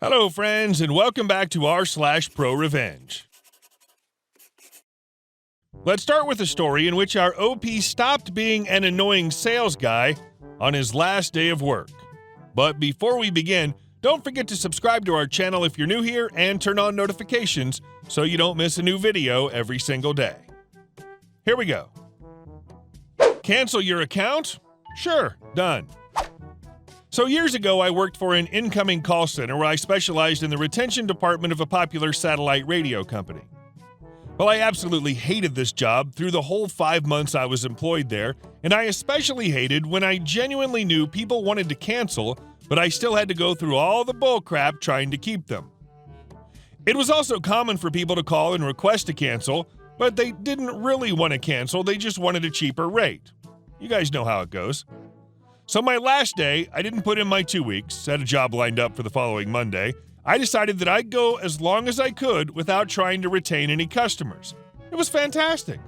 Hello, friends, and welcome back to r/ProRevenge. Let's start with a story in which our OP stopped being an annoying sales guy on his last day of work. But before we begin, don't forget to subscribe to our channel if you're new here and turn on notifications so you don't miss a new video every single day. Here we go. Cancel your account? Sure, done. So years ago, I worked for an incoming call center where I specialized in the retention department of a popular satellite radio company. Well, I absolutely hated this job through the whole 5 months I was employed there, and I especially hated when I genuinely knew people wanted to cancel, but I still had to go through all the bullcrap trying to keep them. It was also common for people to call and request to cancel, but they didn't really want to cancel, they just wanted a cheaper rate. You guys know how it goes. So my last day, I didn't put in my 2 weeks, had a job lined up for the following Monday. I decided that I'd go as long as I could without trying to retain any customers. It was fantastic.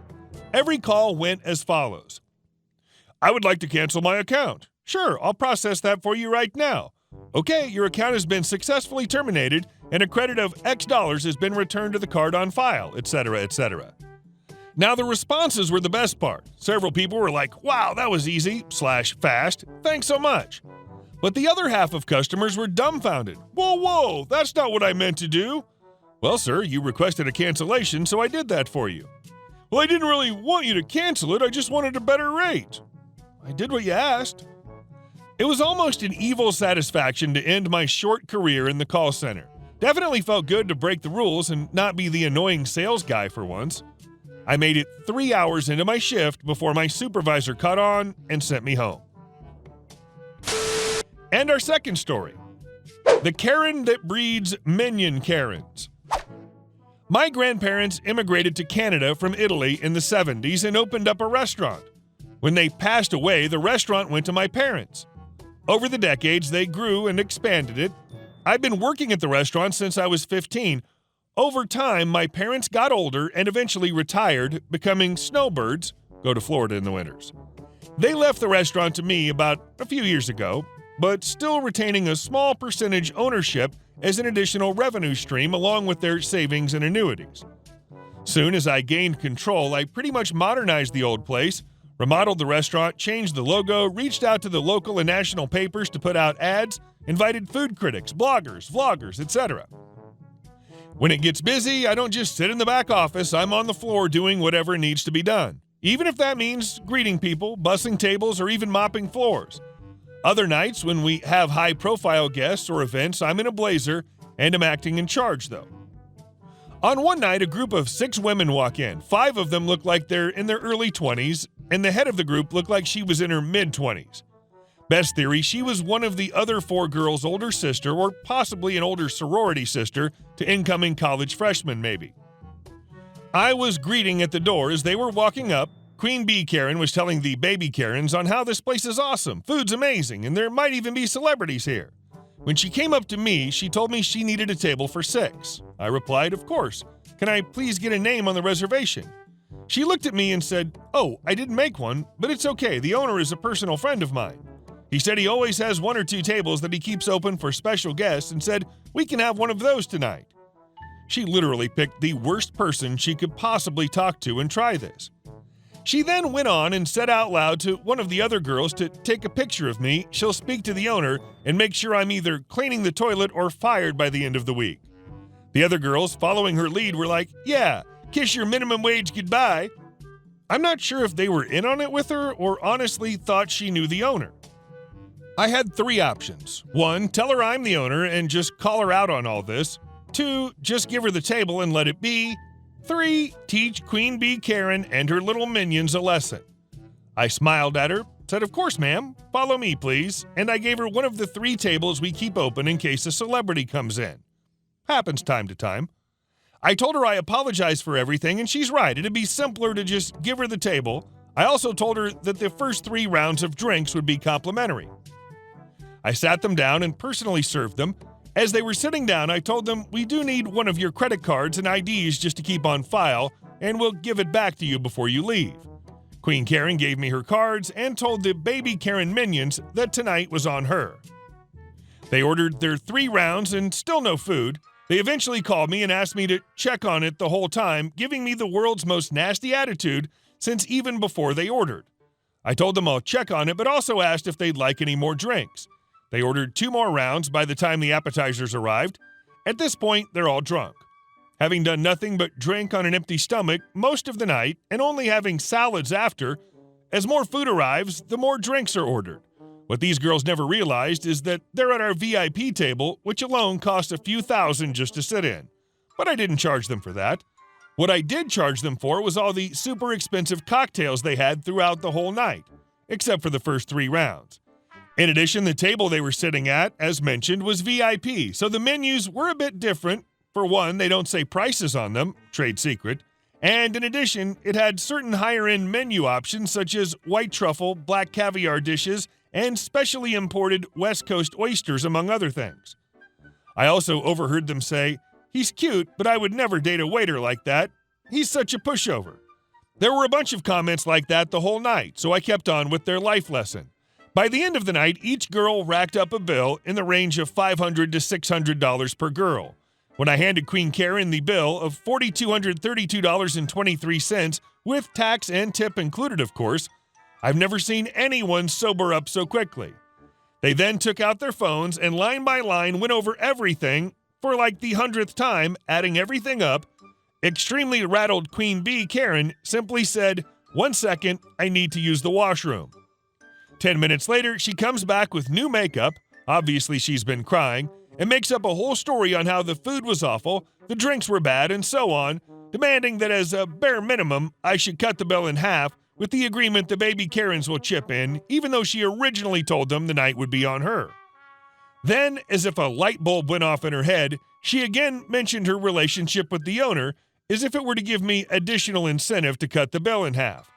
Every call went as follows. I would like to cancel my account. Sure, I'll process that for you right now. Okay, your account has been successfully terminated and a credit of X dollars has been returned to the card on file, etc., etc. Now, the responses were the best part. Several people were like, wow, that was easy/fast. Thanks so much. But the other half of customers were dumbfounded. Whoa, that's not what I meant to do. Well, sir, you requested a cancellation, so I did that for you. Well, I didn't really want you to cancel it. I just wanted a better rate. I did what you asked. It was almost an evil satisfaction to end my short career in the call center. Definitely felt good to break the rules and not be the annoying sales guy for once. I made it 3 hours into my shift before my supervisor caught on and sent me home. And our second story. The Karen that breeds minion Karens. My grandparents immigrated to Canada from Italy in the 70s and opened up a restaurant. When they passed away, the restaurant went to my parents. Over the decades, they grew and expanded it. I've been working at the restaurant since I was 15. Over time, my parents got older and eventually retired, becoming snowbirds, go to Florida in the winters. They left the restaurant to me about a few years ago, but still retaining a small percentage ownership as an additional revenue stream along with their savings and annuities. Soon as I gained control, I pretty much modernized the old place, remodeled the restaurant, changed the logo, reached out to the local and national papers to put out ads, invited food critics, bloggers, vloggers, etc. When it gets busy, I don't just sit in the back office, I'm on the floor doing whatever needs to be done. Even if that means greeting people, bussing tables, or even mopping floors. Other nights, when we have high-profile guests or events, I'm in a blazer and am acting in charge, though. On one night, a group of 6 women walk in. 5 of them look like they're in their early 20s, and the head of the group looked like she was in her mid-20s. Best theory, she was one of the other 4 girls' older sister, or possibly an older sorority sister to incoming college freshmen, maybe. I was greeting at the door as they were walking up. Queen Bee Karen was telling the baby Karens on how this place is awesome, food's amazing, and there might even be celebrities here. When she came up to me, she told me she needed a table for 6. I replied, of course. Can I please get a name on the reservation? She looked at me and said, oh, I didn't make one, but it's okay, the owner is a personal friend of mine. He said he always has 1 or 2 tables that he keeps open for special guests and said, we can have one of those tonight. She literally picked the worst person she could possibly talk to and try this. She then went on and said out loud to one of the other girls to take a picture of me, she'll speak to the owner and make sure I'm either cleaning the toilet or fired by the end of the week. The other girls, following her lead, were like, yeah, kiss your minimum wage goodbye. I'm not sure if they were in on it with her or honestly thought she knew the owner. I had 3 options. 1, tell her I'm the owner and just call her out on all this. 2, just give her the table and let it be. 3, teach Queen Bee Karen and her little minions a lesson. I smiled at her, said, of course, ma'am, follow me, please, and I gave her one of the 3 tables we keep open in case a celebrity comes in. Happens time to time. I told her I apologize for everything, and she's right, it'd be simpler to just give her the table. I also told her that the first 3 rounds of drinks would be complimentary. I sat them down and personally served them. As they were sitting down, I told them, we do need one of your credit cards and IDs just to keep on file, and we'll give it back to you before you leave. Queen Karen gave me her cards and told the baby Karen minions that tonight was on her. They ordered their 3 rounds and still no food. They eventually called me and asked me to check on it the whole time, giving me the world's most nasty attitude since even before they ordered. I told them I'll check on it, but also asked if they'd like any more drinks. They ordered 2 more rounds by the time the appetizers arrived. At this point, they're all drunk. Having done nothing but drink on an empty stomach most of the night and only having salads after, as more food arrives, the more drinks are ordered. What these girls never realized is that they're at our VIP table, which alone cost a few thousand just to sit in. But I didn't charge them for that. What I did charge them for was all the super expensive cocktails they had throughout the whole night, except for the first 3 rounds. In addition, the table they were sitting at, as mentioned, was VIP, so the menus were a bit different. For one, they don't say prices on them, trade secret. And in addition, it had certain higher-end menu options such as white truffle, black caviar dishes, and specially imported West Coast oysters, among other things. I also overheard them say, "He's cute, but I would never date a waiter like that. He's such a pushover." There were a bunch of comments like that the whole night, so I kept on with their life lesson. By the end of the night, each girl racked up a bill in the range of $500 to $600 per girl. When I handed Queen Karen the bill of $4,232.23, with tax and tip included, of course, I've never seen anyone sober up so quickly. They then took out their phones and line by line went over everything for like the 100th time, adding everything up. Extremely rattled Queen Bee Karen simply said, "1 second, I need to use the washroom." 10 minutes later, she comes back with new makeup, obviously she's been crying, and makes up a whole story on how the food was awful, the drinks were bad, and so on, demanding that as a bare minimum, I should cut the bill in half, with the agreement the baby Karens will chip in, even though she originally told them the night would be on her. Then, as if a light bulb went off in her head, she again mentioned her relationship with the owner, as if it were to give me additional incentive to cut the bill in half.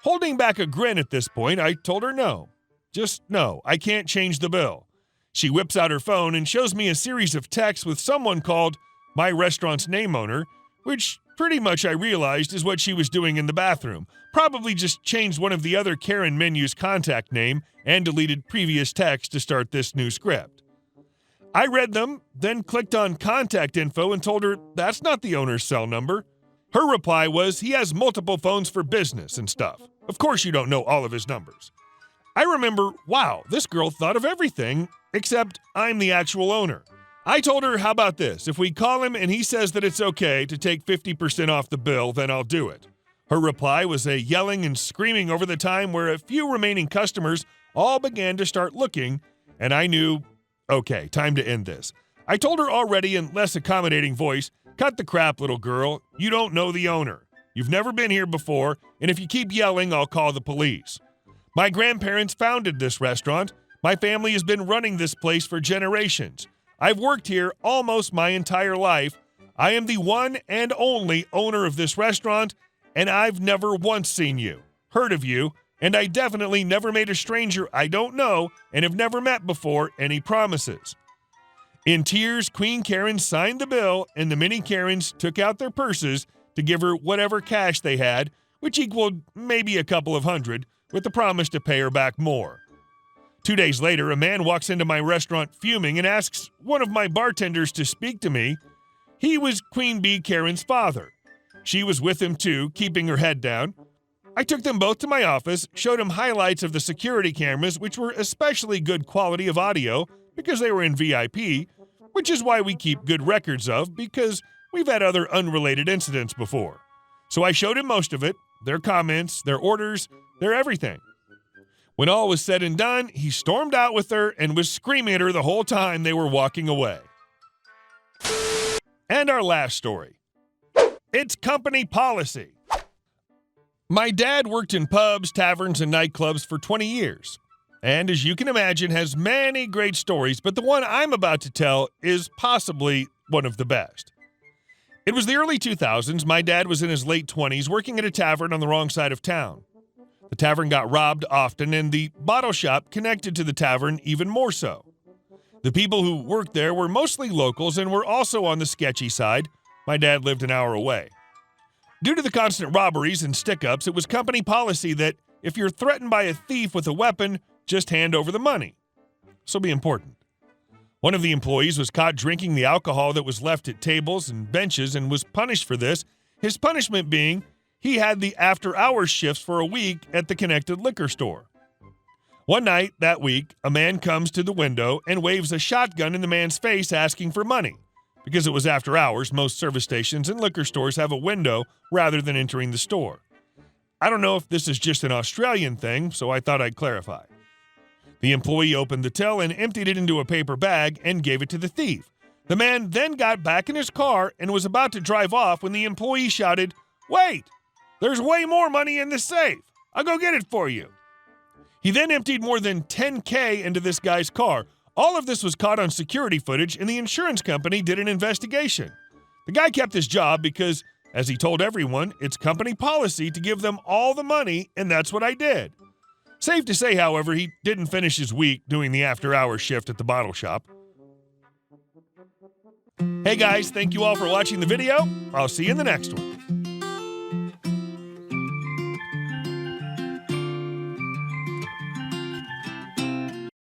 Holding back a grin at this point, I told her no. Just no, I can't change the bill. She whips out her phone and shows me a series of texts with someone called my restaurant's name owner, which pretty much I realized is what she was doing in the bathroom. Probably just changed one of the other Karen menus' contact name and deleted previous text to start this new script. I read them, then clicked on contact info and told her that's not the owner's cell number. Her reply was he has multiple phones for business and stuff. Of course you don't know all of his numbers. I remember, wow, this girl thought of everything, except I'm the actual owner. I told her, how about this? If we call him and he says that it's okay to take 50% off the bill, then I'll do it. Her reply was a yelling and screaming over the time where a few remaining customers all began to start looking, and I knew, okay, time to end this. I told her already in less accommodating voice, cut the crap, little girl. You don't know the owner. You've never been here before, and if you keep yelling, I'll call the police. My grandparents founded this restaurant. My family has been running this place for generations. I've worked here almost my entire life. I am the one and only owner of this restaurant, and I've never once seen you, heard of you, and I definitely never made a stranger I don't know and have never met before any promises. In tears, Queen Karen signed the bill, and the mini Karens took out their purses to give her whatever cash they had, which equaled maybe a couple of hundred, with the promise to pay her back more. 2 days later, a man walks into my restaurant fuming and asks one of my bartenders to speak to me. He was Queen Bee Karen's father. She was with him too, keeping her head down. I took them both to my office, showed him highlights of the security cameras, which were especially good quality of audio because they were in VIP, which is why we keep good records of, because we've had other unrelated incidents before. So I showed him most of it, their comments, their orders, their everything. When all was said and done, he stormed out with her and was screaming at her the whole time they were walking away. And our last story. It's company policy. My dad worked in pubs, taverns, and nightclubs for 20 years. And as you can imagine, has many great stories, but the one I'm about to tell is possibly one of the best. It was the early 2000s. My dad was in his late 20s working at a tavern on the wrong side of town. The tavern got robbed often, and the bottle shop connected to the tavern even more so. The people who worked there were mostly locals and were also on the sketchy side. My dad lived an hour away. Due to the constant robberies and stick-ups, it was company policy that if you're threatened by a thief with a weapon, just hand over the money. So be important. One of the employees was caught drinking the alcohol that was left at tables and benches and was punished for this, his punishment being he had the after-hours shifts for a week at the connected liquor store. One night that week, a man comes to the window and waves a shotgun in the man's face asking for money. Because it was after hours, most service stations and liquor stores have a window rather than entering the store. I don't know if this is just an Australian thing, so I thought I'd clarify. The employee opened the till and emptied it into a paper bag and gave it to the thief. The man then got back in his car and was about to drive off when the employee shouted, "Wait! There's way more money in the safe. I'll go get it for you." He then emptied more than $10,000 into this guy's car. All of this was caught on security footage, and the insurance company did an investigation. The guy kept his job because, as he told everyone, it's company policy to give them all the money, and that's what I did. Safe to say, however, he didn't finish his week doing the after-hours shift at the bottle shop. Hey guys, thank you all for watching the video. I'll see you in the next one.